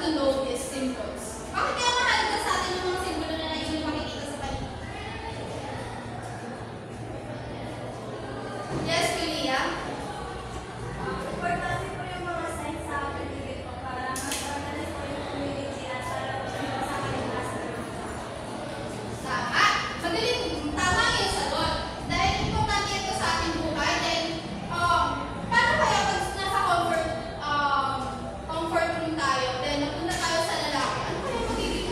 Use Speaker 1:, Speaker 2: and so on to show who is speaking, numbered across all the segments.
Speaker 1: to know these symbols. Bakit kaya mahalaga sa atin yung mga simbolo na hindi makikita sa paligid? Yes, Julia?
Speaker 2: Importante po yung mga signs sa paligid po para mag-organize po yung community at para po sa kaligtasan.
Speaker 1: Tama. Magaling. Tama yung sagot. Dahil importante ito sa ating buhay. Dahil, paano kaya pag nasa comfort room tayo, then napunta tayo sa lalaki, ano kaya magiging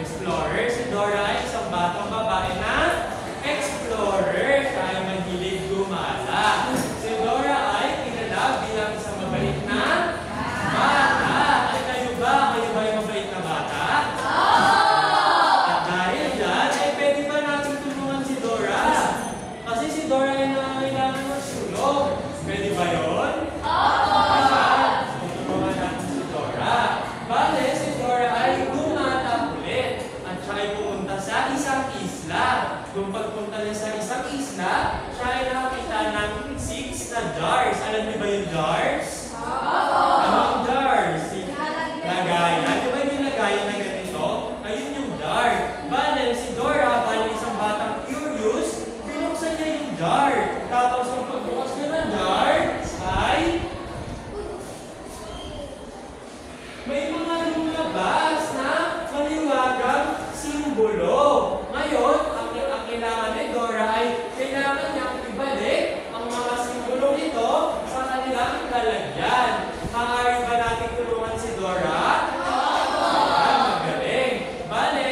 Speaker 3: Explorer. Si Dora ay isang batang babae na explorer. Siya ay mahilig gumala. Si Dora ay kilala bilang isang mabait na bata. At kayo ba? Kayo ba ay mabait na bata? At dahil dyan, ay pwede ba natin tulungan si Dora? Kasi si Dora ay nangangailangan ng sulong. Pwede ba yun? Tutulungan natin si Dora. Bale, si Dora ay gumata ulit. At siya ay pumunta sa isang isla. Kung pagpunta niya sa isang isla, siya ay nakakita ng 6 na jars. Alam niyo ba yung jars? Anong jars? Lagayan. Di ba yung lagayan na ganito? Ayun yung jar. Bale, si Dora, bale isang batang curious, binuksan niya yung jar. Tapos ang pagbukas niya ng jar, ay may mga lumabas na maliwagang simbolo. Ngayon, ang kailangan ni Dora ay kailangan niyang ibalik ang mga simbolong ito sa kanilang lalagyan. Maaari ba natin tulungan si Dora? Magaling. Bale,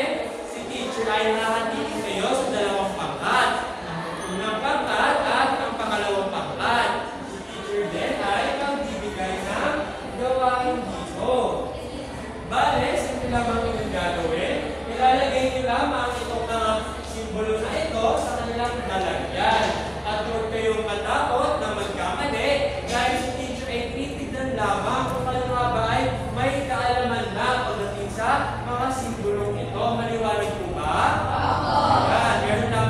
Speaker 3: si teacher ay nahatiin kayo sa dalawang pangkat. Ang unang pangkat at ang pangalawang pangkat. Si teacher din ay magbibigay ng gawain dito. Bale, simple lamang yung gagawin. Ilalagay niyo lamang itong mga simbolo na ito sa kanilang lalagyan. At huwag kayong matakot na magkamali dahil si teacher ay titignan lamang kung kayo nga ba ay may kaalaman na pagdating sa mga simbolong ito. Maliwanag po ba? Yan, meron na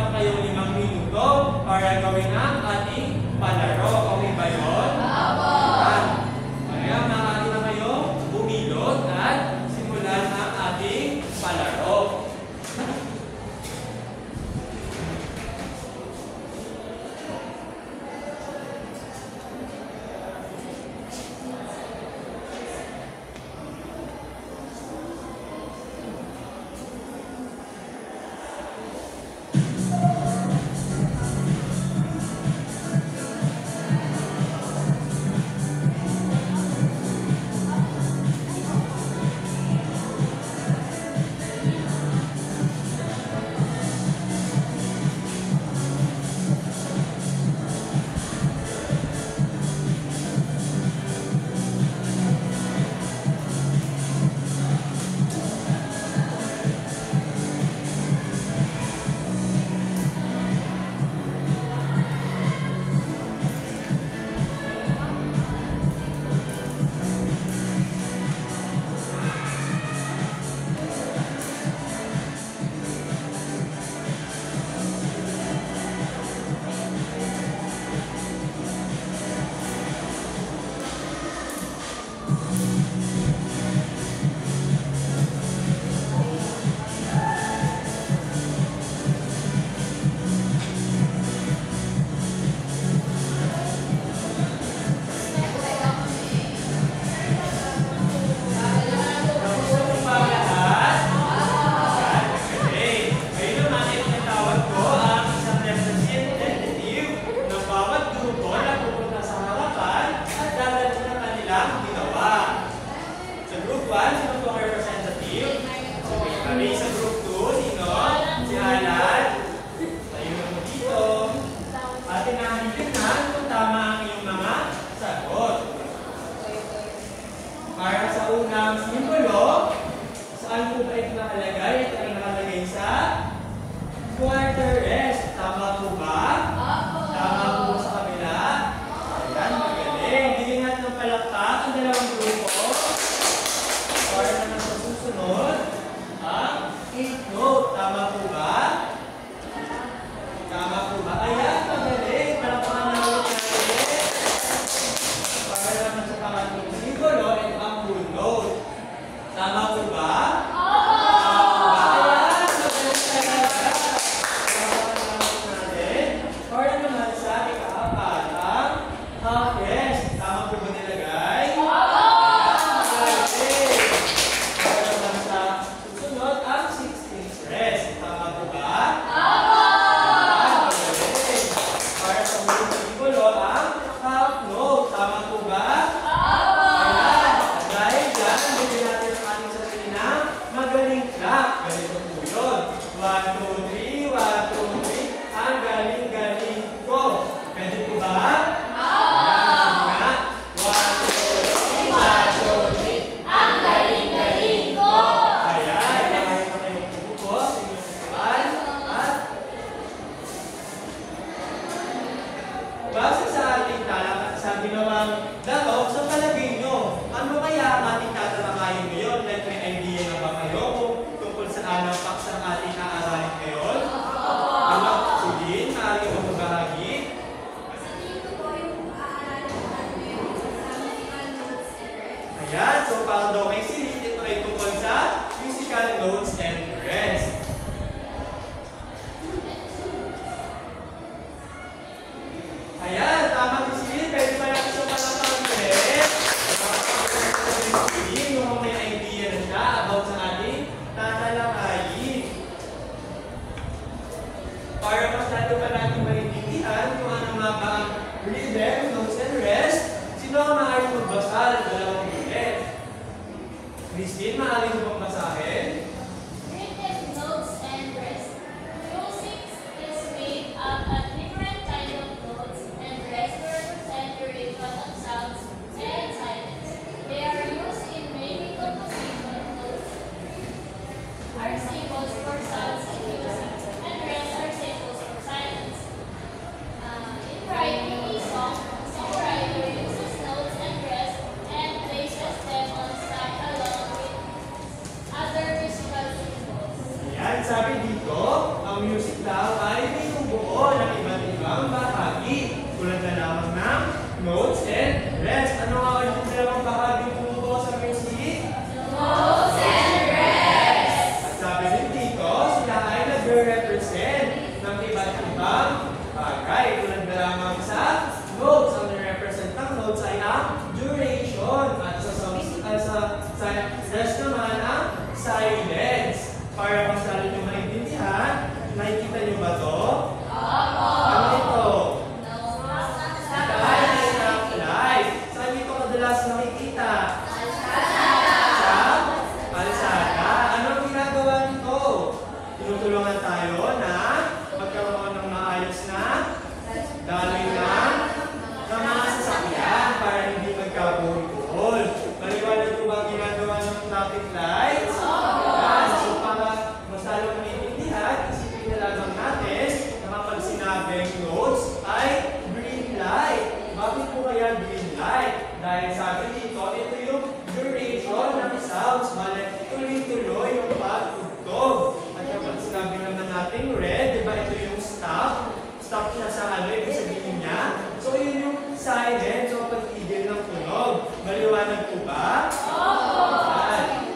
Speaker 3: 1, 2, 3, 1, 2, 3. Ang galing-galing ko. Pwede po ba? Ayan, sige nga. 1, 2, 3, 1, 2, 3.
Speaker 2: Ang galing-galing ko!
Speaker 3: Ayan, kahit na kayo po, sinusukan. At base sa ating talak at sa ginawang dakop, sa palagay nyo, ano kaya ang ating tatalakayin ngayon? Like, may idea na ba kayo kung tungkol sa anong paksang ating aaralin ngayon? Ano? Sige, maaari mo magbahagi.
Speaker 2: Sa tingin ko po yung aaralin natin yung musical notes and rest.
Speaker 3: Ayan, so para daw kay Sirit, ito ay tungkol sa musical notes and rest. Ayan, tama si Sirit. Pwede pa natin sa palapang ulit. Yung may idea na siya about sa ating tatalakayin. Para masyado pa natin maintindihan kung ano nga ba ang rhythm, notes, and rest, sino ang maaaring magbasa ng dalawang ulit? Christine, maaaring mo bang basahin?
Speaker 2: Rhythm, notes, and rest. Music is made up of different kinds of notes and rest to represent duration of sounds and silence. They are used in many compositions. Notes are symbols for sounds and music, and rest are symbols for silence. In writing a song, songwriter uses notes and rest and places them on side along with other musical symbols.
Speaker 3: Ayan, sabi dito, ang music daw ay may buo ng iba't ibang bahagi. Tulad na lamang ng notes and rest. Ano nga ang dalawang bahagi bumubuo sa music?
Speaker 2: Notes and rest.
Speaker 3: At sabi din dito, sila ay nagre-represent ng iba't ibang bagay. Tulad na lamang sa notes. Ang nire-represent ng notes ay ang duration. At sa rest naman ang silence. Para mas lalo nyo maintindihan, nakikita nyo ba to? Ano ito? Ito ay stoplight. Saan ito kadalas nakikita? Sa kalsada. Anong ginagawa nito? Tinutulungan tayo na magkaroon ng maayos na daloy ng mga sasakyan para hindi magkabuhol. Maliwanag ko ba ang ginagawa ng traffic lights? Yan. So para mas lalo maintindihan, isipin na lamang natin na kapag sinabing notes ay green light. Bakit po kaya green light? Dahil sabi dito, ito yung duration ng sounds. Bale, tuloy-tuloy yung pagtugtog. At kapag sinabi naman natin red, di ba ito yung stop? Stop siya sa ano, ibig sabihin niya. So yun yung silence o pagtigil ng tunog. Maliwanag po ba? Yan.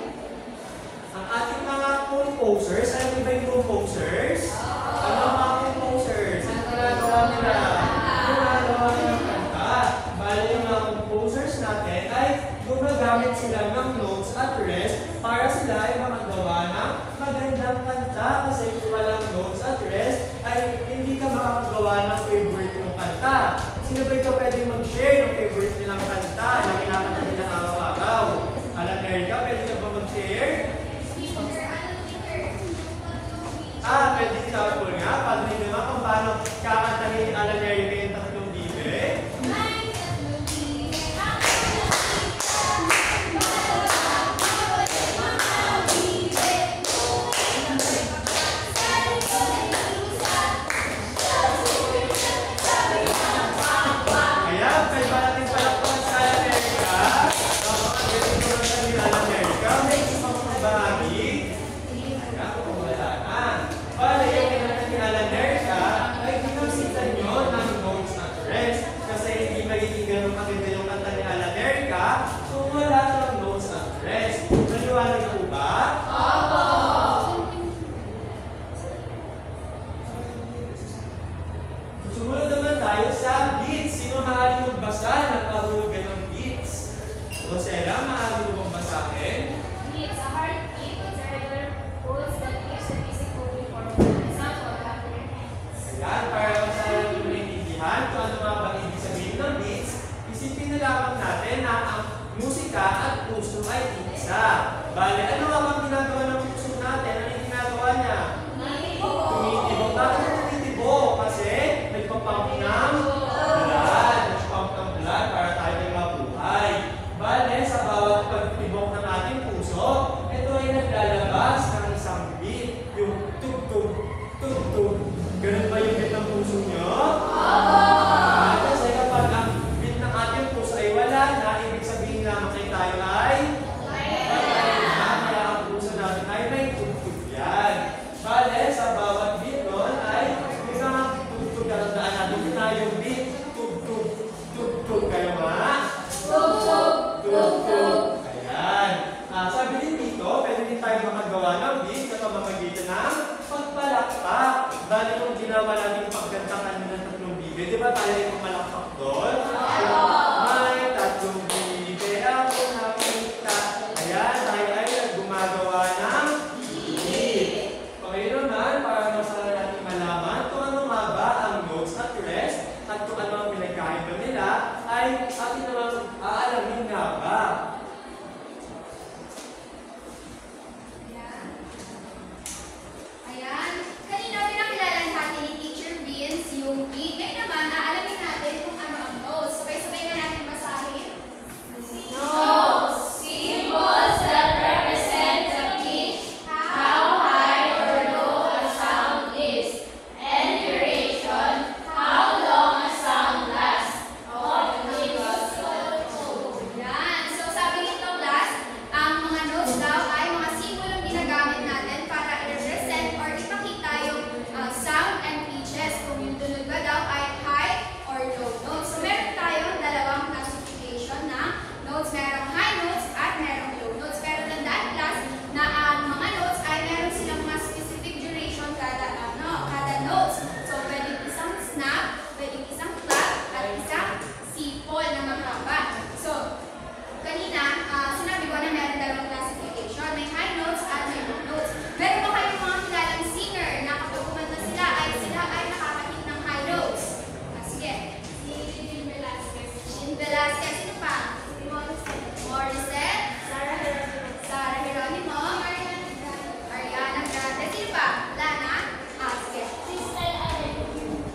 Speaker 3: Ang ating mga composers, alam niyo ba yung composers? Ano ang mga composers? Ano ginagawa nila? Ginagawa nila ng kanta. Bale yung mga composers natin ay gumagamit sila ng notes at rest para sila ay makagawa ng magandang kanta. Kasi kung walang notes at rest, ay hindi ka makakagawa ng favorite mong kanta. Sino ba ito pwede mag-share ng favorite nilang kanta na kinakanta nilang araw-araw? Alam, Erica, pwede ka ba mag-share? Pwede sample nga. Paano nyo naman kung paano kakantahin ni Alan Erica yung tatlong bibe? Kaya, pwede ba natin palakpakan sa Alan Erica? Napakagaling ko naman ni Alan Erica. May isang bahagi. Kaya, kung wala na. Paano yung kinakanta ni Alan tug, tug, tug. Ganun ba yung beat ng puso nyo? Kasi kapag ang beat ng ating puso ay wala na, ibig sabihin lamang kayo tayo ay patay na. Kaya ang puso natin ay may tugtog yan. Bale, sa bawat beat nun ay may mga tugtog na tandaan natin yun na yung beat. Tug-tug, tug-tug. Kayo nga?
Speaker 2: Tug-tug,
Speaker 3: Tug-tug. Ayan. Sabi din dito, pwede din tayo makagawa ng beat na pamamagitan ng pagpalakpak. Bali kung ginawa natin pagkanta kanina ng tatlong bibe, di ba tayo yung pumalakpak doon? May tatlong bibe ako nakita. Ayan, tayo ay gumagawa ng beat. Okay naman, para masala natin malaman kung ano nga ba ang notes at rest at kung ano ang pinagkaiba nila, ay atin naman aalamin nga ba.
Speaker 1: Ayan. Kanina pinakilala natin ni Teacher Vince yung beat. Ngayon naman, aalamin natin kung ano ang notes. Sabay-sabay na natin basahin.
Speaker 2: Notes, symbols that represent the pitch, how high or low a sound is, and duration, how long a sound lasts.
Speaker 1: Yan. So, sabi nito class, ang mga notes daw ay mga simbolong ginagamit natin para i-represent or ipakita yung sound and pitches. Kung yung tunog ba daw ay high or low notes. So, meron tayong dalawang classification na notes. Merong high notes at merong low notes. Pero tandaan class na ang mga notes ay meron silang mga specific duration kada notes. So, pwedeng isang snap, pwedeng isang clap, at isang sipol na mahaba. So, kanina, sinabi ko na meron dalawang classification. May high notes at may low notes. Meron ba kayong mga kilalang singer na kapag kumanta sila ay nakakahit ng high notes? Sige.
Speaker 2: Si Jean Velasquez,
Speaker 1: Jean Velasquez. Sino pa? Morissette. Sarah Geronimo. Ariana Grande. Sino pa? Lana. Sige.
Speaker 2: Crystal Allen,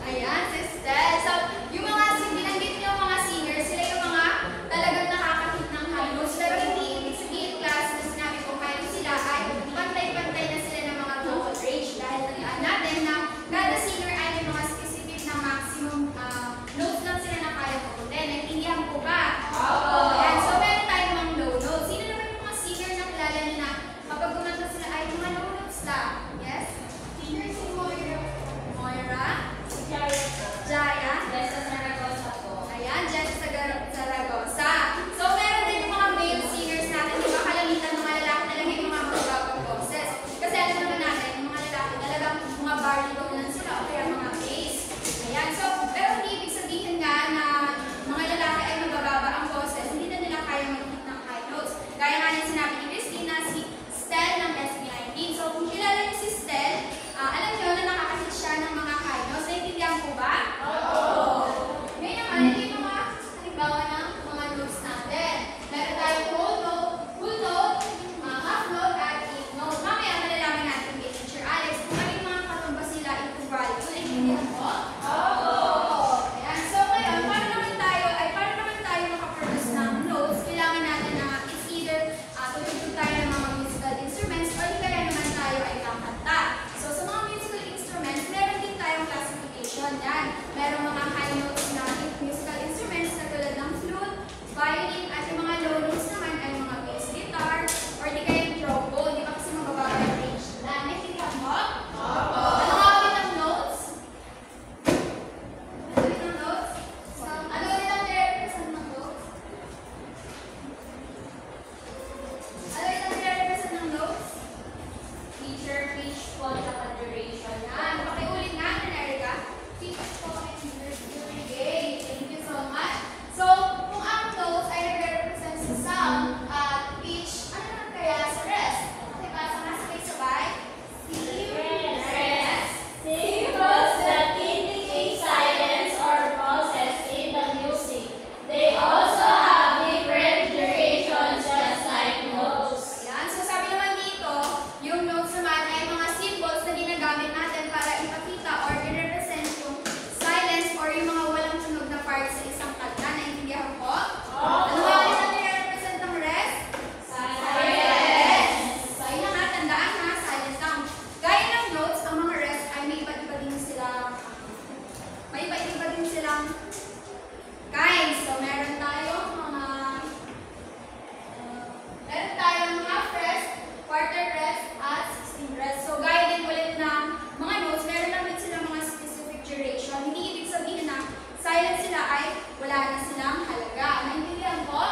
Speaker 1: Ayan, sister. So, yung mga binanggit niyo mga singers, sila yung mga talagang nakakahit ng high notes. Pero hindi ibig sabihin class na sinabi ko high notes sila ay pantay-pantay na sila ng mga vocal range. Dahil tandaan natin na kada singer ay may mga specific na maximum notes lang sila na kaya pupuntin. Naintindihan ko ba? Ayan, so meron tayo mga low notes. Sino naman yung mga singer na kilala niyo na kapag kumanta sila ay mga low notes lang? Yes? Singer si Moira. Jaya.
Speaker 2: Besa Zaragoza po.
Speaker 1: Ayan, Jess Zaragoza. So, meron din yung mga male singers natin. Di ba kalamitan mga lalaki talaga yung mga mababang boses. Kasi alam naman natin, yung mga lalaki talagang mga baritone lang sila o kaya mga bass. Ayan, so, pero hindi ibig sabihin nga na mga lalaki ay mabababa ang boses. Hindi na nila kaya mag-hit ng high notes. Gaya nga yung sinabi ni Christina, si Stel ng SB19. So, kung kilala niyo si Stel, alam niyo na nakakahit siya ng mga high notes. Naintindihan ko ba? Ngayon naman, ito yung mga halimbawa ng mga notes natin. Meron tayong whole note, full note, half note, at eighth note. Mamaya malalaman natin kay Teacher Alex kung ano yung mga katumbas nila into value. Naintindihan mo? Ayan. So ngayon, paano naman tayo makaproduce ng notes? Kailangan natin na it's either tutugtog tayo ng mga musical instruments or kaya naman tayo ay kakanta. So sa mga musical instruments, meron din tayong classification yan. Merong mga high notes na musical instruments na tulad ng flute, violin, at yung mga low notes naman ay mga bass guitar, or di kaya yung trombone, di ba kasi mababa yung range na. Naintindihan mo? Ano nga ulit ang notes? Ano ulit ang notes? Ano ulit ang nire-represent ng notes? Ano ulit ang nire-represent ng notes?
Speaker 2: Feature, pitch, tone, at duration.
Speaker 1: Yan. Pakiulit nga, Erica. Pitch po and okay. Thank you so much. So, kung ang notes ay nagre-represent sa sound at pitch, ano naman kaya sa rest? Diba? Sa mga sabay-sabay? Rest.
Speaker 2: Symbols that indicate silence or pauses in the music. They also have different durations just like notes.
Speaker 1: Yan. So, sabi naman dito, yung notes naman ay mga symbols na ginagamit natin para may iba-iba din silang kinds. So, meron tayong half rest, quarter rest, at 16 rest. So, gaya din ulit ng mga notes, meron lang din silang mga specific duration. Hindi ibig sabihin na silent sila ay wala na silang halaga. Naintindihan po?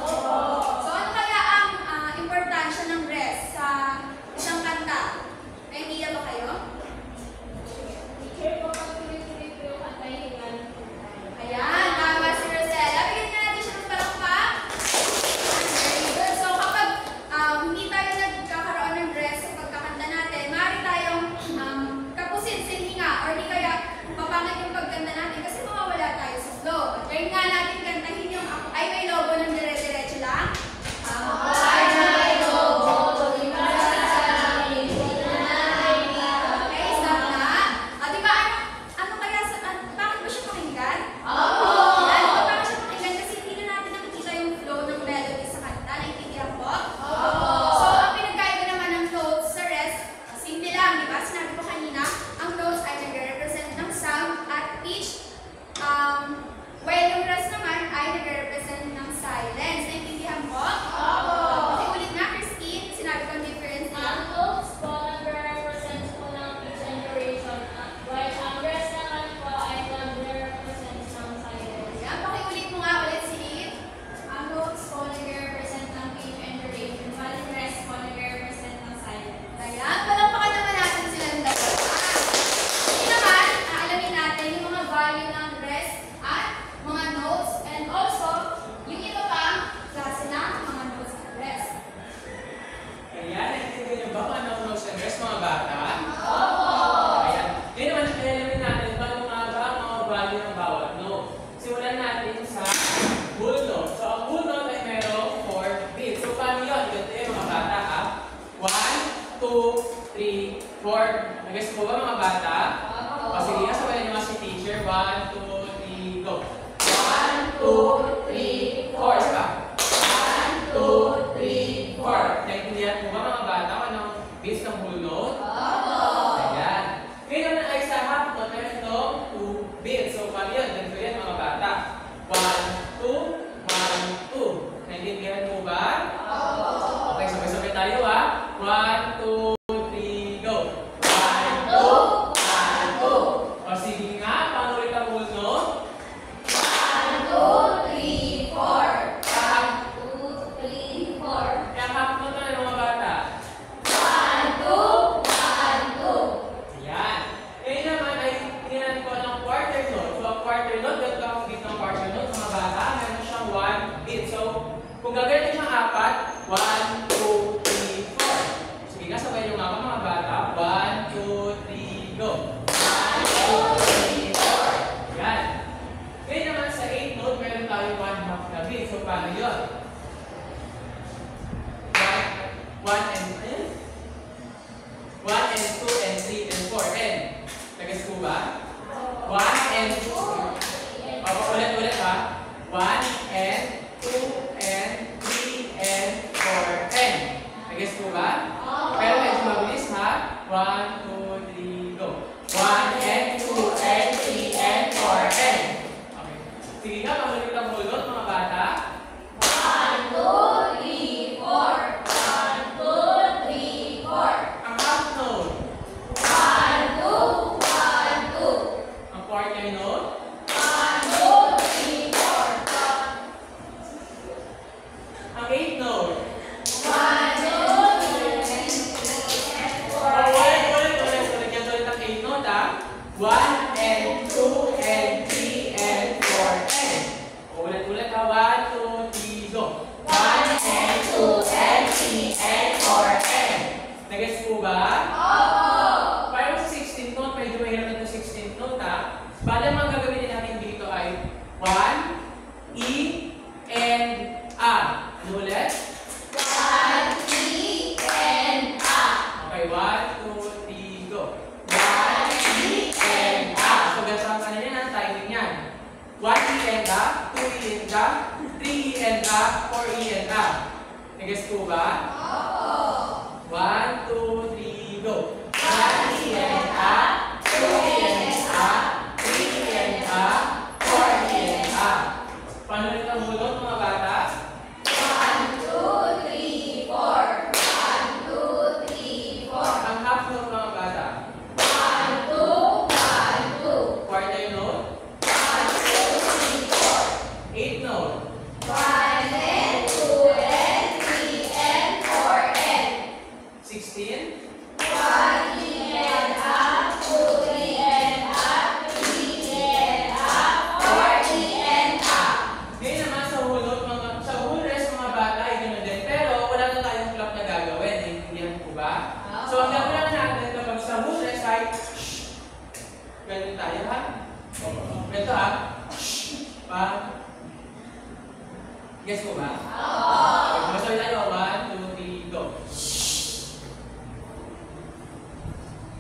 Speaker 1: So, ano kaya ang importansya ng rest sa isang kanta? Naintindihan ba kayo?
Speaker 2: Teacher, kapag tuloy-tuloy po yung kanta, hihingan po tayo.
Speaker 1: Ayan, tama si Rosella. Bigyan nga natin siya ng palakpak. Very good. So, kapag hindi tayo nagkakaroon ng rest sa pagkakanta natin, maaari tayong kapusin sa hinga or di kaya papangit yung pagkanta natin kasi mawawala tayo sa flow. Try nga natin kantahin yung Ako Ay May Lobo ng dire-diretso lang. Ako ay may lobo, di ba sasabihin okay, stop na. Di ba ano kaya bakit ba siya pakinggan? Yan, bakit siya pakinggan kasi hindi na natin nakikita yung flow ng melody sa kanta. Naintindihan po? So, ang pinagkaiba naman ng notes sa rest, simple lang, di ba? Sinabi ko kanina, ang notes ay nagre-represent ng sound at pitch. While yung rest naman ay nagre-represent ng silence. Naintindihan po? Okay, ulit na, Christine. Sinabi ko ang difference nila.
Speaker 2: Ang notes po nagre-represent po ng pitch and duration, while ang rest naman po ay nagre-represent ng silence.
Speaker 1: Yan, pakiulit mo nga ulit si Eve. Ang notes po nagre-represent ng pitch and duration, while yung rest po nagre-represent ng silence. Ayan, palakpakan naman natin sila ng dalawa. Hindi naman, aalamin natin yung mga value ng rest at mga notes and also yung iba pang klase ng mga notes at rest.
Speaker 3: Ayan, naintindihan niyo ba kung ano ang notes and rest, mga bata? Ayan. Ngayon naman, alamin natin kung ano nga ba ang mga value ng bawat note. Simulan natin sa whole note. So, ang whole note ay merong 4 beats. So, paano yun? Ganito yun, mga bata, ha? 1, 2, 3, 4. Nag-guess po ba, mga bata? O, sige, sabayan niyo nga si teacher. 1, 2, 3, go. 1, 2, 3, 4. Saka. 1, 2, 3, 4. Naintindihan po ba, mga bata, kung anong beats ng whole note? Ayan. Ngayon naman ay sa half note, meron itong 2 beats. So, paano yun? Ganito yan, mga bata. 1, 2, 1, 2. Naintindihan mo ba? Okay, sabay-sabay tayo, ha? 1, 2, 3, go. 1, 2, 1, 2. O, sige nga, paano ulit ang whole note?
Speaker 1: 1, 2, 3, 4.
Speaker 2: 2, 3, 4.
Speaker 3: Kaya half note na mga bata.
Speaker 1: 1, 2, 1, 2.
Speaker 3: Ayan. Ngayon naman ay tingnan ko ng quarter note. So, ang quarter note, ganito ang beat ng quarter note, mga bata, meron siyang 1 beat. So, kung gagawin siyang 4, 1, 2, 3, 4. Sige nga, sabay nyo nga ako, mga bata. 1, 2, 3, go. 1, 2, 3, 4. Ayan. Ngayon naman sa 8 note, meron tayong 1 half na beat. So, paano yun? 1 and 2 and 3 and 4 and tagas ko ba? 1 and 2 ulit ha 1 and 2 and 3 and 4 and tagas ko ba? Pero medyo mabilis ha 1, 2, 3, go 1 and 2 and 3 and 4 and okay. Sige nga, pamulit ang whole note mga bata
Speaker 1: 1, 2, 3, 4. 1, 2, 3, 4.
Speaker 3: ang half note
Speaker 1: 1, 2, 1, 2.
Speaker 3: ang quarter note
Speaker 1: 1, 2, 3, 4.
Speaker 3: ang 8 note
Speaker 1: 1, 2, 3, 4.
Speaker 3: Ulit ang 8 note ha 1 and 2 and 3 and 4 and ulit ha 1, 2, 3, go 1 and 2 and 3 and 4 and nag-gets po ba? Parang sa 16th note, medyo mahirap na ito 16th note ha bali ang mga gagawin natin dito ay 1, E, and A ano ulit?
Speaker 1: 1, E, and A.
Speaker 3: Okay, 1, 2, 3, go 1, E, and A so ganito ang kanina yan, ang timing yan 1 E and A, 2 E and A, 3 E and A, 4 E and A nag-gets po ba? 1, 2, 3, go 1 E and A, 2 E and A, 3 E Ito ha. Guess mo ba? Masabi tayo. 1, 2, 3, go.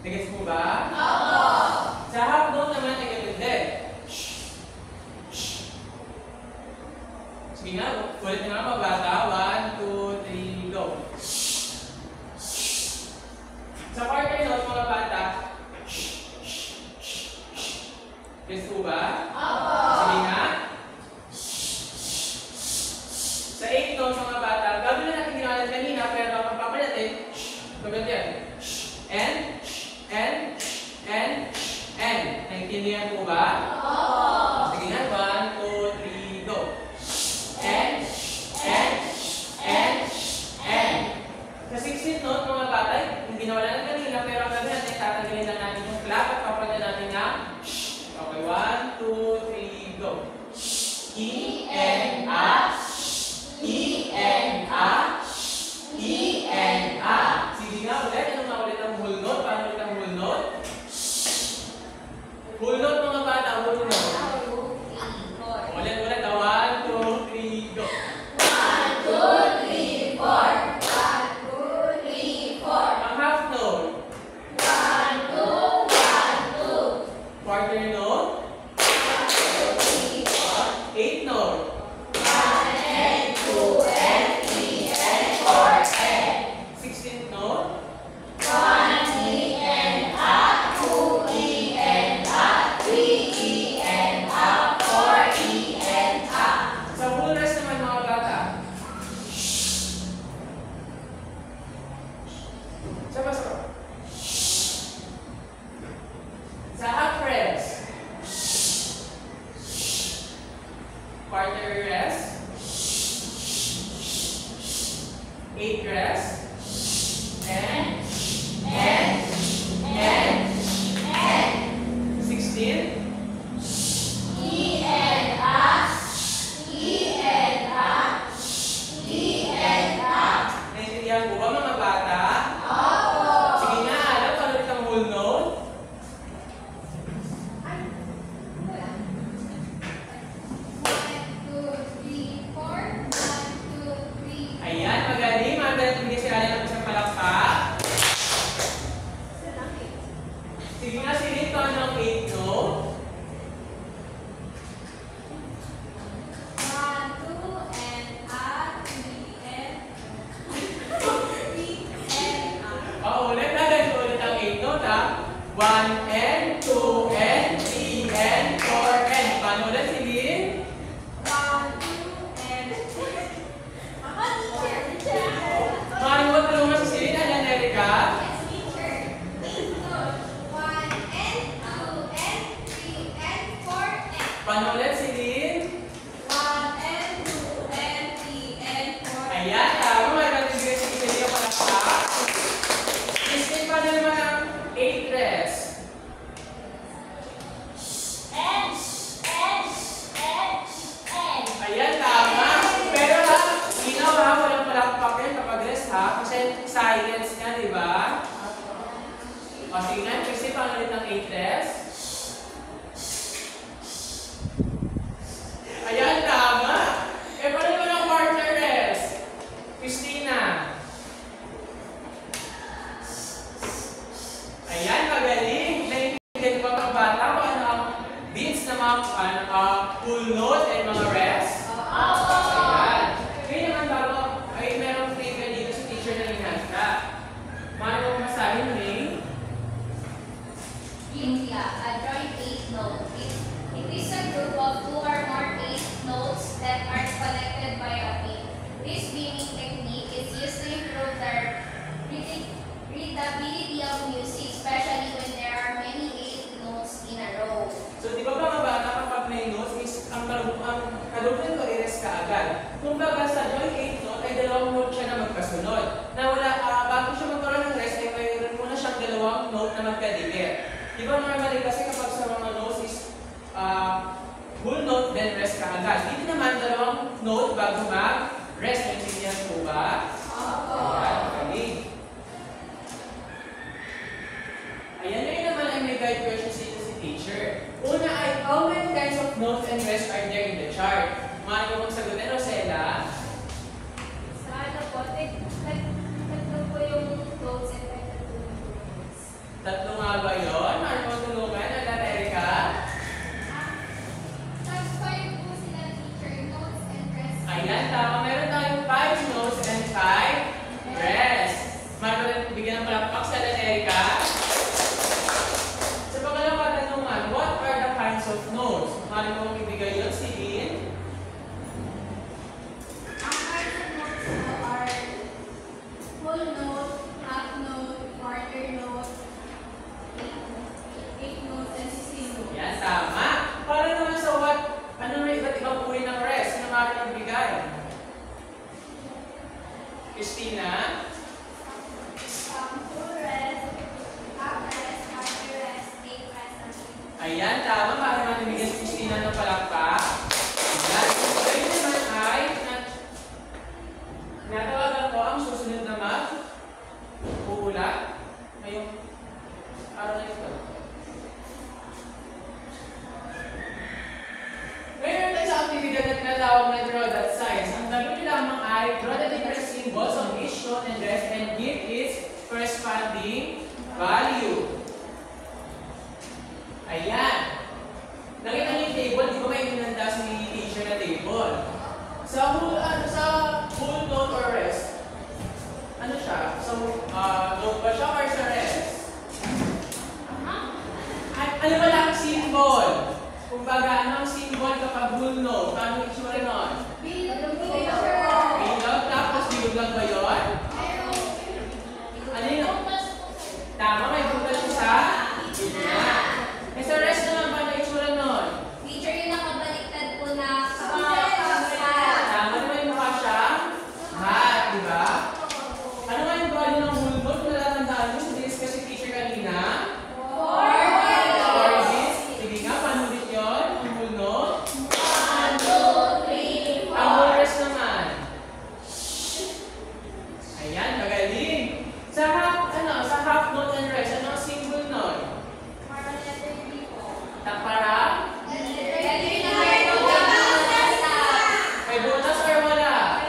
Speaker 3: Nag-guess mo ba? Sa half note naman, nag-guess din. Sige nga, ulit na nga mga bata. 1, 2, 3, go. Sa quarter note, mga bata, guess mo ba? Sige nga. Sa 8 notes, mga bata, gagawin na natin ginawa kanina, pero papapalitin. Sagot yan. N. Naintindihan po ba? Sige nga, 1, 2, 3, go. N. Sa 16th note, mga bata, hindi na wala na kanina, pero ang gagawin natin, tatanggalin lang natin yung clap at papalitan natin na okay, 1, 2, 3, go. Sige nga ulit, anong makulit ang whole note? Paano ulit ang whole note? Whole note mga bata, whole note. Ulit, 1, 2, 3, go.
Speaker 1: 1, 2, 3, 4. 1, 2, 3, 4.
Speaker 3: Ang half note.
Speaker 1: 1, 2, 1, 2.
Speaker 3: Quarter note.
Speaker 1: 1, 2, 3, 4.
Speaker 3: 8th note.
Speaker 1: 1 and 2 and 3 and 4 and
Speaker 3: 16th note.
Speaker 1: 1 E and A, 2 E and A, 3 E and A, 4 E and A.
Speaker 3: Sa whole rest naman mga bata. Sa half rest. Quarter rest. 8th rest. And 16th.
Speaker 1: E and A, E and A, E and A.
Speaker 3: Naintindihan po ba mga bata?
Speaker 1: Opo.
Speaker 3: Sige nga, alam ko ulit ang whole note.
Speaker 1: Ay, wala. 1, 2, 3, 4. 1, 2, 3.
Speaker 3: Ayan, magaling. Magaling hindi si Allen ng isang palakpak. Sige nga, silito ng 8 note.
Speaker 1: 1, 2 and A, 3 and 3 and A.
Speaker 3: Ulit na rin. Ulit ang 8 note ha. 1 and 2 and 3 and 4 and. Paano ulit, Silin?
Speaker 1: 1, 2 and Mama, teacher.
Speaker 3: Paano mo tulungan si Silin? Ayan, Erica?
Speaker 1: Yes, teacher. 1 and 2 and 3 and 4 and
Speaker 3: Paano ulit, Silin?
Speaker 1: 1 and 2 and 3 and 4.
Speaker 3: Ayan, tama. Magaling din si Silin ang palakpak. Christine, paano naman ang 8th rest? Ayan, tama. Pero ha, ginaw ha, walang palakpak yan kapag rest ha. Kasi silence niya, di ba? O, sige nga, kasi paano ulit ng 8th rest? Ayan, tama. Eh, paano naman ang quarter rest? Christina. Ayan, magaling. Naiintindihan ba mga bata kung ano ang beats na mga full note and mga rest? Ayan. Kaya naman bago, ay merong trivia dito sa teacher na hinanda. Paano mo masabi, May?
Speaker 2: India, a joint 8 note. It is a group of 2 or more 8 notes that are connected by a beam. This beaming technique is used to improve the readability of music, especially when there are many 8 notes in a row.
Speaker 3: So, di ba mga bata, kapag may notes, is ang kalunan ko i-rest ka agad. Kung baga sa joint 8 note, ay dalawang note siya na magkasunod. Na wala, bago siya magkaroon ng rest, ay mayroon muna siyang dalawang note na magkadikit. Di ba normally kasi kapag sa mga notes is full note, then rest ka agad. Dito naman, dalawang note bago mag-rest. Naintindihan po ba? Ayan, magaling. Ayan, ngayon naman ay may guide question sa ito si
Speaker 4: teacher. Una ay, how many kinds of notes and rests are there in the chart? Maaari mo magsagutin, Rosella?
Speaker 1: Sa ano po, tatlo po yung notes and tatlo yung notes.
Speaker 4: Tatlo nga ba yun? Maaari mo tulungan, Alan Erica?
Speaker 1: Nag-5 po sila teacher, notes and rest.
Speaker 4: Ayan, tama. Meron tayong 5 notes and 5 rests. Maaari mo rin bigyan ng palakpak sa Alan Erica? Sa pangalawang katanungan, what are the kinds of notes? Maaari mo ibigay yun, si Lynn?
Speaker 1: Ang kinds of notes po are whole note, half note, quarter note, 8 notes, and 16 notes.
Speaker 4: Yan, tama. Para naman sa what, ano na iba't ibang uri ng rest na maaari ibigay? Christina?
Speaker 1: Full rest, half rest, quarter rest, 8 rest, and 16.
Speaker 4: Ayan, tama. Maaari natin bigyan si Christina ng palakpak. Ayan. Ngayon naman ay, natawagan ko ang susunod na mag-uulat. Ngayong araw na ito. Ngayon tayo sa aktibidad na tinatawag na draw that signs. Ang gagawin nyo lamang ay draw the different symbols on each note and rest and give its corresponding value. Ayan. Nakita niyo yung table, di ba may inanda si teacher na table? Sa whole note or rest? Ano siya? Sa note ba siya or sa rest? Ano ba lang symbol? Kumbaga, ano ang symbol kapag whole note? Paano itsura nun? Bilog, tapos bilog lang ba yun? Ano yun? Tama, may butas siya sa gitna. Eh sa rest naman ba na itsura nun?
Speaker 1: Teacher, yung nakabaliktad po na
Speaker 4: Tama naman yung mukha siya? Hat, di ba? Ano nga yung value ng whole note? Kung natatandaan mo, sa dinis kasi teacher kanina? 4 bits. Sige nga, paano ulit yun? Ang whole note? Ang whole rest naman? Ayan, magaling. Sa half note and rest, ano ang symbol nun? Takpara? May butas or wala?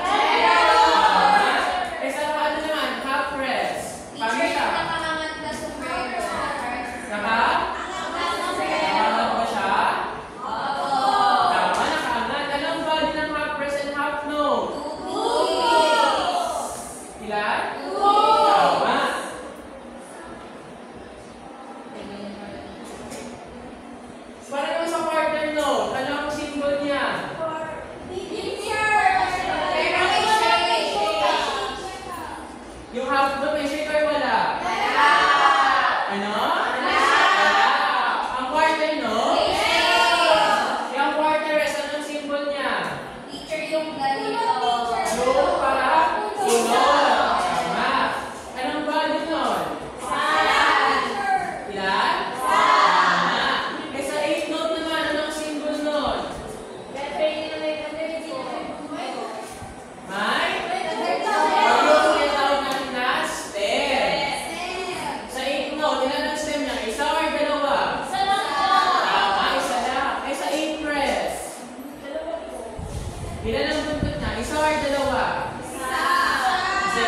Speaker 4: Eh sa ano naman? Half rest. Paano siya?
Speaker 1: nakahangat na sombrero.
Speaker 4: Nakahangat ba siya? Tama, nakahangat. Ano ang value ng half rest and half note? Ilan? Tama. Para naman sa quarter note, ano ang symbol niya? Yung half note, may shake or wala? Ano? Wala. Ang quarter note? Yung quarter rest, anong symbol niya? Yung para sunod. Tama. Anong value nun? Ilan? Tama. Eh sa 8 note naman, anong symbol nun? May? Yung tinatawag natin na stem. Sa 8 note, ilan ang stem niya? Isa or dalawa? Tama, isa lang. Eh sa 8 rest, ilan ang buntot niya? Isa or dalawa? Isa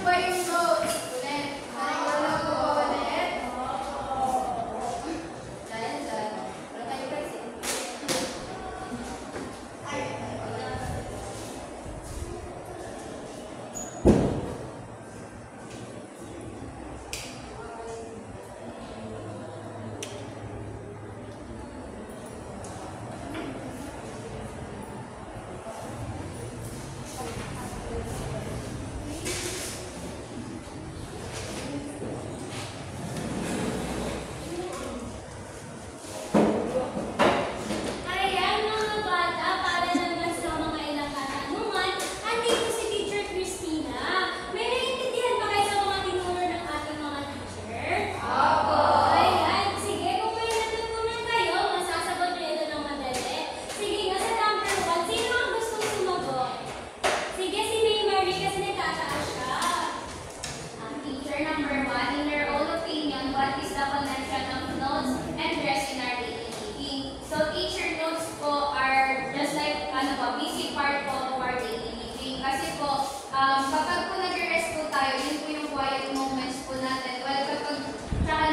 Speaker 1: ba yung notes? Ulit. Nariwala ko ba ulit? Dahil dyan. Wala tayo kasi.
Speaker 2: Ayan mga bata, para naman sa mga ilang katanungan, andito si Teacher Christina. May naiintindihan ba kayo sa mga tinuro ng ating mga teacher?
Speaker 1: Opo.
Speaker 2: Ayan, sige, kung may natutunan kayo, masasagot nyo ito ng madali. Sige nga, sa number 1, sino ang gustong sumagot? Sige, si May Marie kasi nagtataas siya.
Speaker 1: Teacher number 1, in your own opinion, what is the connection of notes and dress in our daily living? So, teacher, notes po are just like, basic part po of our daily living. Kasi po, kapag po nag-rest po tayo, yun po yung quiet moments po natin. Well, kapag, tsaka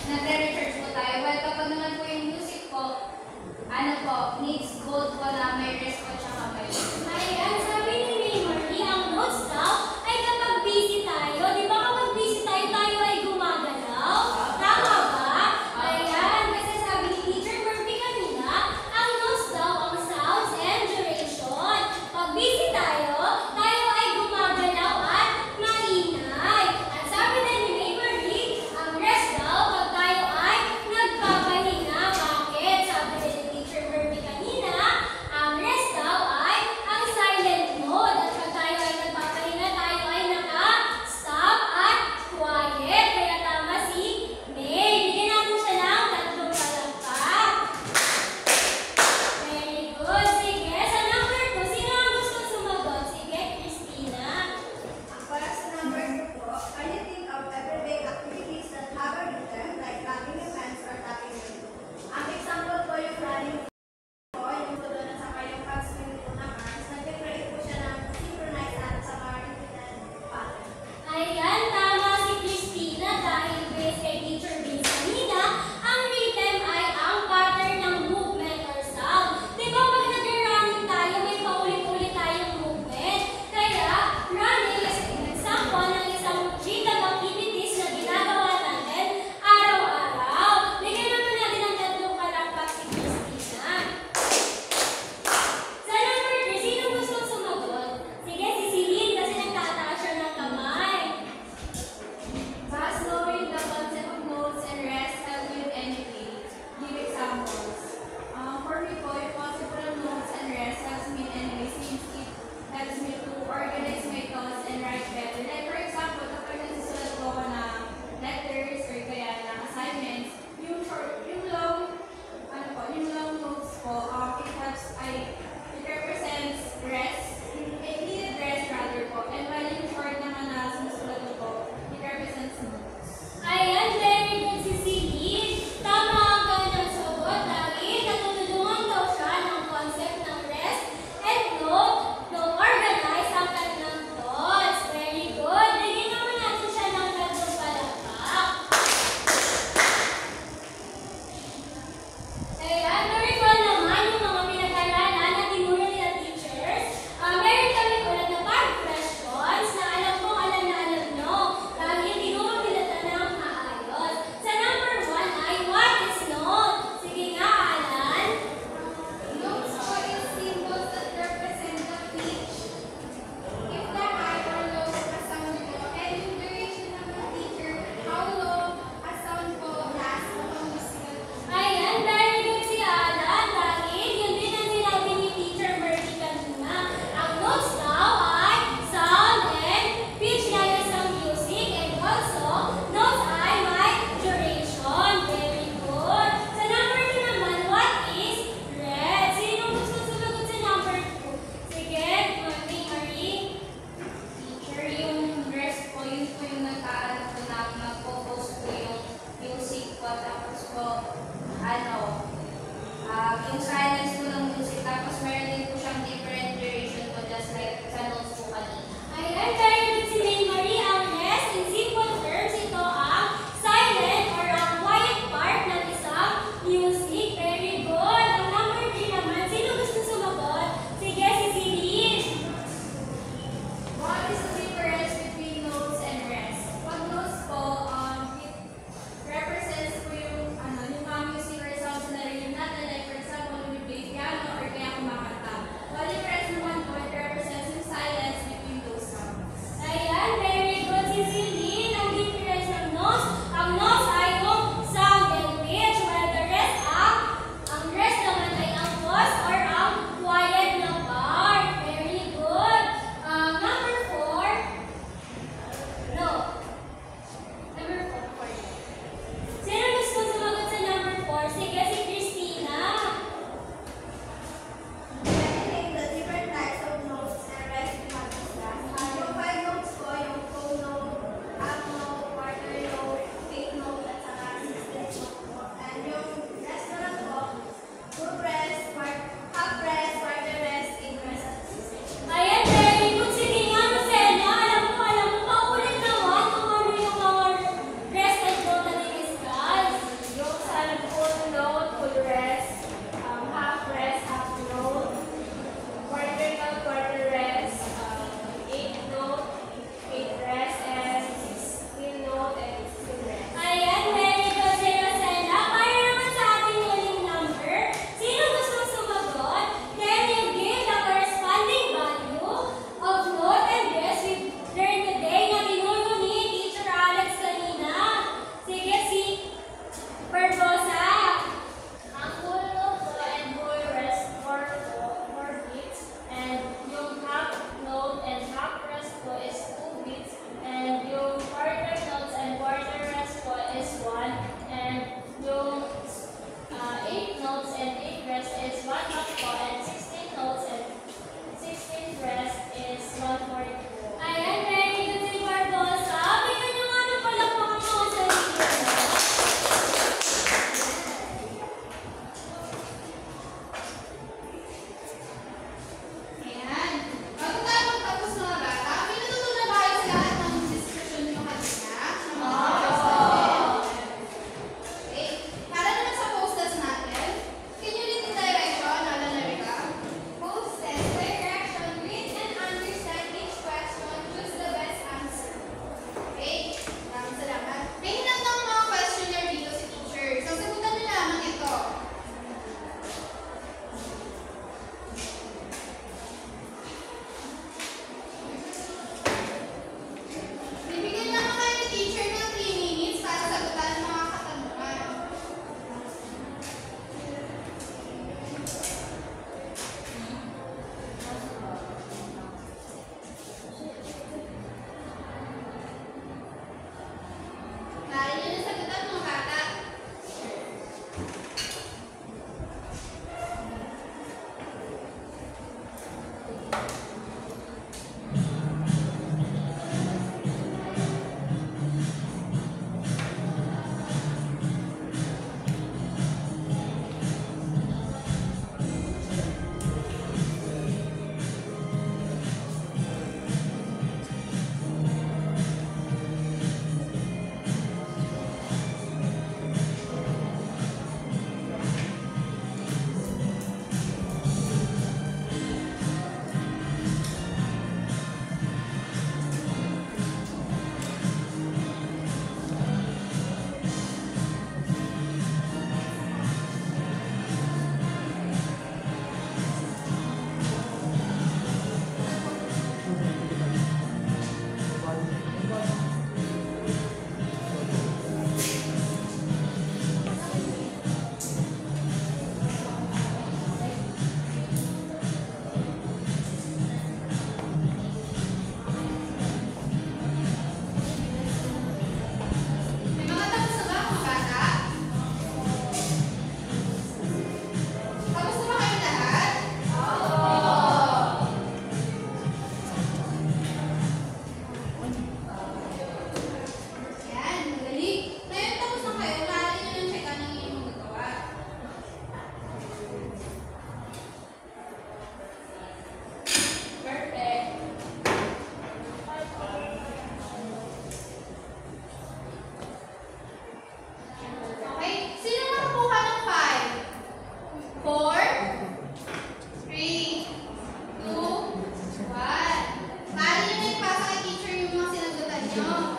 Speaker 1: nagre-recharge po tayo. Well, kapag naman po yung music po, needs both po na may rest po tsaka may
Speaker 2: Ayan, sabi ni May Marie, ang notes daw ay kapag busy tayo. Di ba kapag busy tayo, tayo ay gumagalaw? Tama ba? Ayan, kasi sabi ni Teacher Murphy kanina, ang notes daw ang sounds and duration. Pag busy tayo, tayo ay gumagalaw at maingay. At sabi din ni May Marie, ang rest daw pag tayo ay nagpapahinga. Bakit? Sabi din ni Teacher Murphy kanina, ang rest daw ay ang
Speaker 1: nyo.